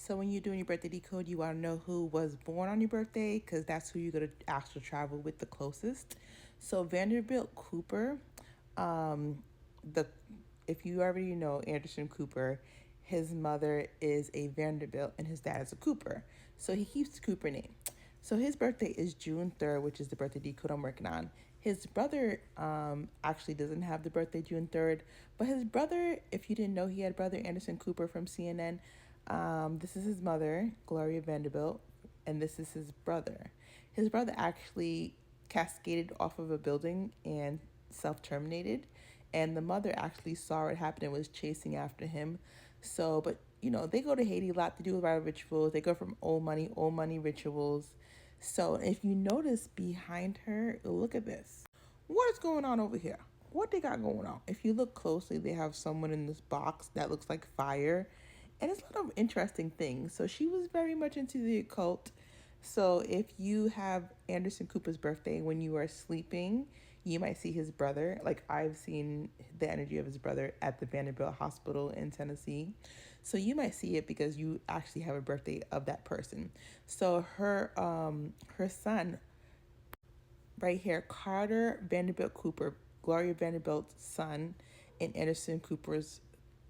So when you're doing your birthday decode, you want to know who was born on your birthday because that's who you're going to astral travel with the closest. So Vanderbilt Cooper, the if you already know Anderson Cooper, his mother is a Vanderbilt and his dad is a Cooper. So he keeps the Cooper name. So his birthday is June 3rd, which is the birthday decode I'm working on. His brother actually doesn't have the birthday June 3rd, but his brother, if you didn't know, he had brother Anderson Cooper from CNN. This is his mother, Gloria Vanderbilt, and this is his brother. His brother actually cascaded off of a building and self-terminated, and the mother actually saw it happen and was chasing after him. So, but they go to Haiti a lot to do a lot of rituals. They go from old money rituals. So if you notice behind her, look at this. What is going on over here? What they got going on? If you look closely, they have someone in this box that looks like fire. And it's a lot of interesting things. So she was very much into the occult. So if you have Anderson Cooper's birthday when you are sleeping, you might see his brother. Like I've seen the energy of his brother at the Vanderbilt Hospital in Tennessee. So you might see it because you actually have a birthday of that person. So her son right here, Carter Vanderbilt Cooper, Gloria Vanderbilt's son, and Anderson Cooper's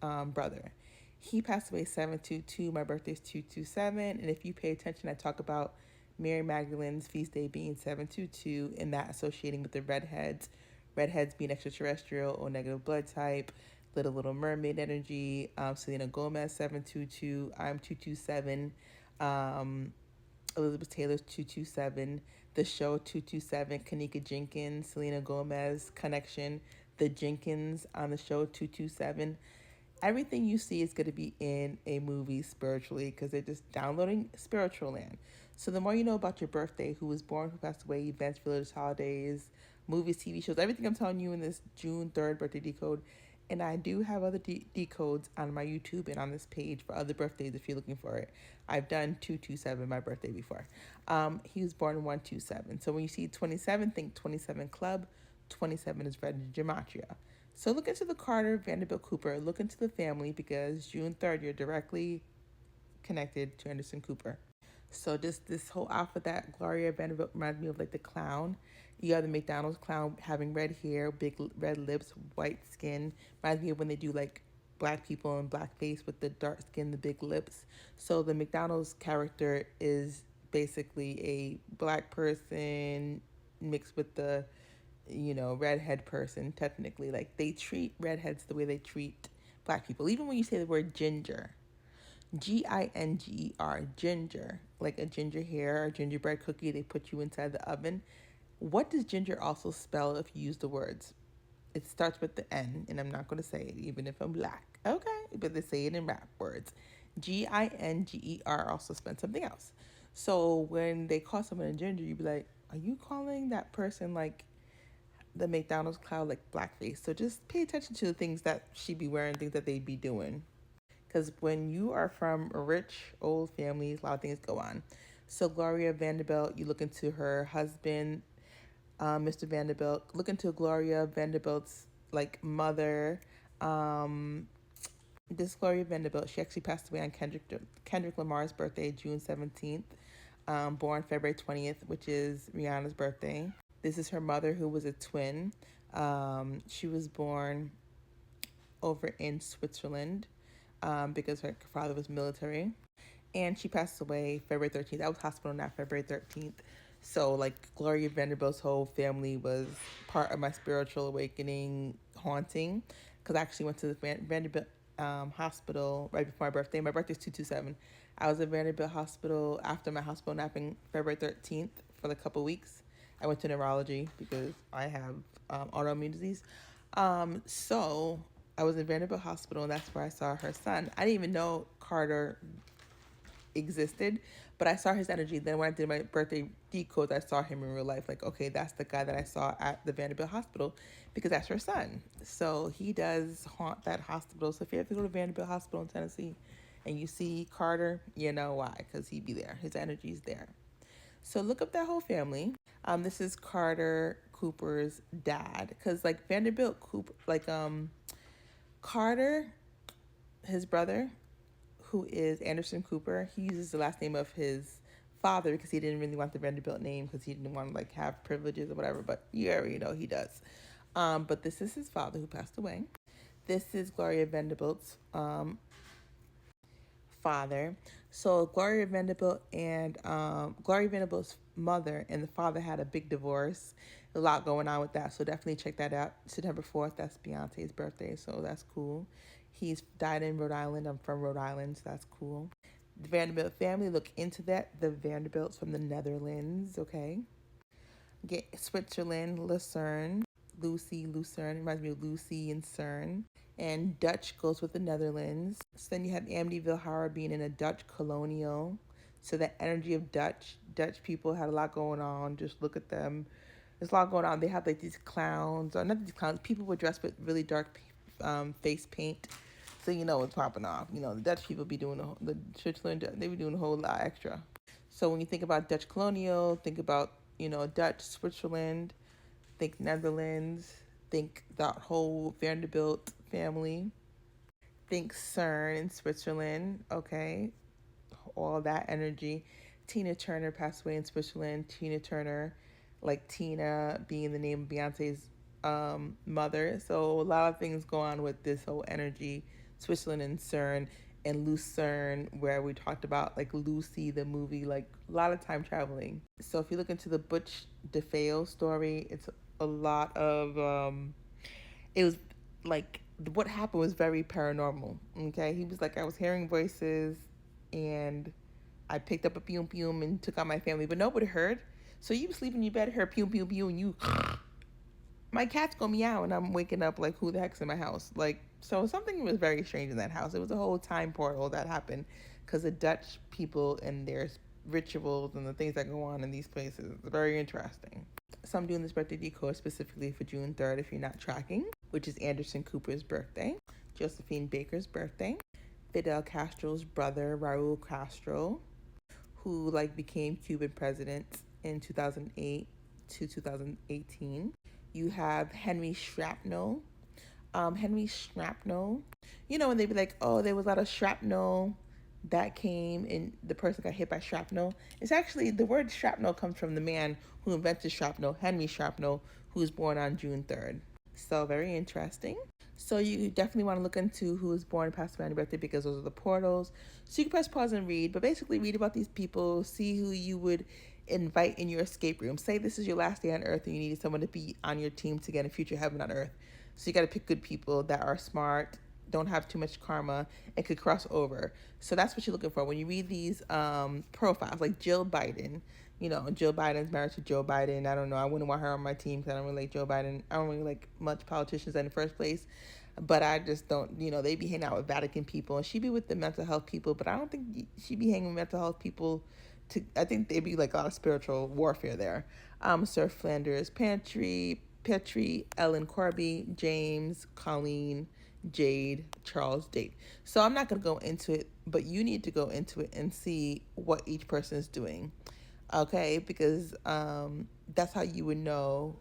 brother. He passed away 7/22. My birthday is 2/27. And if you pay attention, I talk about Mary Magdalene's feast day being 7/22 and that associating with the redheads. Redheads being extraterrestrial or negative blood type. Little Mermaid energy. Selena Gomez 7/22. I'm 2/27. Elizabeth Taylor's 2/27, the show 2/27, Kanika Jenkins, Selena Gomez connection, the Jenkins on the show 2/27. Everything you see is going to be in a movie spiritually because they're just downloading spiritual land. So the more you know about your birthday, who was born, who passed away, events, religious holidays, movies, TV shows, everything I'm telling you in this June 3rd birthday decode. And I do have other decodes on my YouTube and on this page for other birthdays if you're looking for it. I've done 2/27, my birthday before. He was born 1/27. So when you see 27, think 27 Club. 27 is read in gematria. So look into the Carter Vanderbilt Cooper. Look into the family because June 3rd, you're directly connected to Anderson Cooper. So just this whole outfit that Gloria Vanderbilt reminds me of like the clown. You have the McDonald's clown having red hair, big red lips, white skin. Reminds me of when they do like black people in blackface with the dark skin, the big lips. So the McDonald's character is basically a black person mixed with the redhead person. Technically, like they treat redheads the way they treat black people. Even when you say the word ginger, Ginger, ginger, like a ginger hair or gingerbread cookie, they put you inside the oven. What does ginger also spell if you use the words? It starts with the N, and I'm not going to say it even if I'm black. Okay, but they say it in rap words. Ginger also spells something else. So when they call someone a ginger, you be like, are you calling that person like the McDonald's cloud like blackface? So just pay attention to the things that she be wearing, things that they be doing. Because when you are from a rich old families, a lot of things go on. So Gloria Vanderbilt, you look into her husband, Mr. Vanderbilt. Look into Gloria Vanderbilt's like mother. This Gloria Vanderbilt, she actually passed away on Kendrick Lamar's birthday, June 17th. Born February 20th, which is Rihanna's birthday. This is her mother, who was a twin. She was born over in Switzerland because her father was military. And she passed away February 13th. I was hospital now, February 13th. So, like, Gloria Vanderbilt's whole family was part of my spiritual awakening haunting. Because I actually went to the Vanderbilt hospital right before my birthday. My birthday's 2/27. I was at Vanderbilt Hospital after my hospital napping February 13th for like a couple weeks. I went to neurology because I have autoimmune disease. So I was in Vanderbilt Hospital, and that's where I saw her son. I didn't even know Carter existed, but I saw his energy. Then when I did my birthday decode, I saw him in real life. Like, okay, that's the guy that I saw at the Vanderbilt Hospital because that's her son. So he does haunt that hospital. So if you have to go to Vanderbilt Hospital in Tennessee and you see Carter, you know why, because he'd be there. His energy's there. So look up that whole family. This is Carter Cooper's dad, because like Vanderbilt Cooper, like Carter, his brother, who is Anderson Cooper, he uses the last name of his father because he didn't really want the Vanderbilt name because he didn't want to like have privileges or whatever. But you already know he does. But this is his father who passed away. This is Gloria Vanderbilt's father. So Gloria Vanderbilt and Gloria Vanderbilt's mother and the father had a big divorce. A lot going on with that. So definitely check that out. September 4th, that's Beyonce's birthday. So that's cool. He's died in Rhode Island. I'm from Rhode Island, so that's cool. The Vanderbilt family, look into that. The Vanderbilts from the Netherlands, okay? Get Switzerland, Lucerne. Lucerne. Reminds me of Lucy and Cern. And Dutch goes with the Netherlands. So then you have Amityville Horror being in a Dutch colonial. So the energy of Dutch people had a lot going on. Just look at them. There's a lot going on. They have like these clowns, or not these clowns. People were dressed with really dark face paint. So you know what's popping off. You know the Dutch people be doing the Switzerland. They be doing a whole lot extra. So when you think about Dutch colonial, think about Dutch Switzerland. Think Netherlands. Think that whole Vanderbilt family. Think CERN in Switzerland. Okay, all that energy. Tina Turner passed away in Switzerland. Tina Turner, like Tina being the name of Beyonce's mother. So a lot of things go on with this whole energy. Switzerland and CERN and Lucerne, where we talked about like Lucy, the movie, like a lot of time traveling. So if you look into the Butch DeFeo story, it's a lot of it was like what happened was very paranormal. Okay, he was like, I was hearing voices and I picked up a pew pew and took out my family, but nobody heard. So you sleep in your bed, heard pew pew pew, and you, my cat's go meow, and I'm waking up like, who the heck's in my house? Like, so something was very strange in that house. It was a whole time portal that happened because the Dutch people and their rituals and the things that go on in these places. It's very interesting. So I'm doing this birthday decode specifically for June 3rd if you're not tracking, which is Anderson Cooper's birthday, Josephine Baker's birthday, Fidel Castro's brother, Raul Castro, who like became Cuban president in 2008 to 2018. You have Henry Shrapnel. Henry Shrapnel, when they be like, oh, there was a lot of shrapnel that came and the person got hit by shrapnel. It's actually, the word shrapnel comes from the man who invented shrapnel, Henry Shrapnel, who was born on June 3rd. So very interesting. So you definitely want to look into who was born and passed away on your birthday because those are the portals. So you can press pause and read, but basically read about these people, see who you would invite in your escape room. Say this is your last day on earth and you needed someone to be on your team to get a future heaven on earth. So you got to pick good people that are smart, don't have too much karma, and could cross over. So that's what you're looking for when you read these profiles, like Jill Biden. Jill Biden's married to Joe Biden. I don't know. I wouldn't want her on my team because I don't really like Joe Biden. I don't really like much politicians in the first place. But I just don't, they be hanging out with Vatican people. And she be with the mental health people. But I don't think she be hanging with mental health people. I think they'd be like a lot of spiritual warfare there. Sir Flanders Petrie, Ellen Corby, James, Colleen, Jade, Charles, Date. So I'm not going to go into it, but you need to go into it and see what each person is doing. Okay, because that's how you would know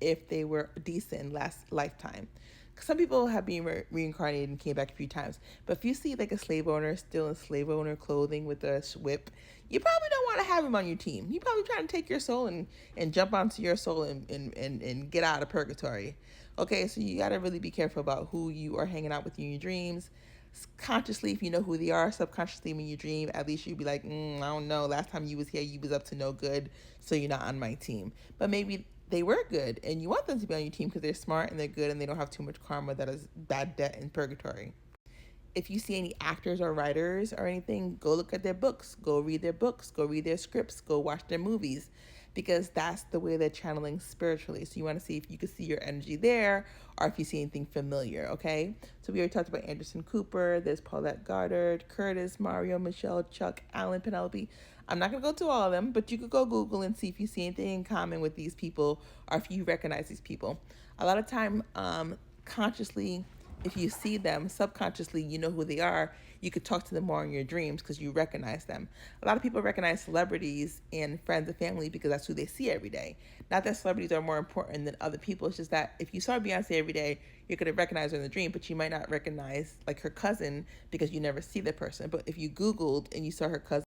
if they were decent in last lifetime. Because some people have been reincarnated and came back a few times. But if you see like a slave owner still in slave owner clothing with a whip, you probably don't want to have him on your team. He probably trying to take your soul and jump onto your soul and get out of purgatory. Okay, so you got to really be careful about who you are hanging out with in your dreams. Consciously, if you know who they are, subconsciously when you dream, at least you'd be like, I don't know, last time you was here, you was up to no good, so you're not on my team. But maybe they were good, and you want them to be on your team because they're smart and they're good and they don't have too much karma that is bad debt in purgatory. If you see any actors or writers or anything, go look at their books, go read their books, go read their scripts, go watch their movies, because that's the way they're channeling spiritually. So you want to see if you can see your energy there or if you see anything familiar, okay? So we already talked about Anderson Cooper, there's Paulette Goddard, Curtis, Mario, Michelle, Chuck, Alan, Penelope. I'm not going to go to all of them, but you could go Google and see if you see anything in common with these people or if you recognize these people. A lot of time, consciously, if you see them subconsciously, you know who they are. You could talk to them more in your dreams because you recognize them. A lot of people recognize celebrities and friends and family because that's who they see every day. Not that celebrities are more important than other people. It's just that if you saw Beyonce every day, you're gonna recognize her in the dream, but you might not recognize like her cousin because you never see the person. But if you Googled and you saw her cousin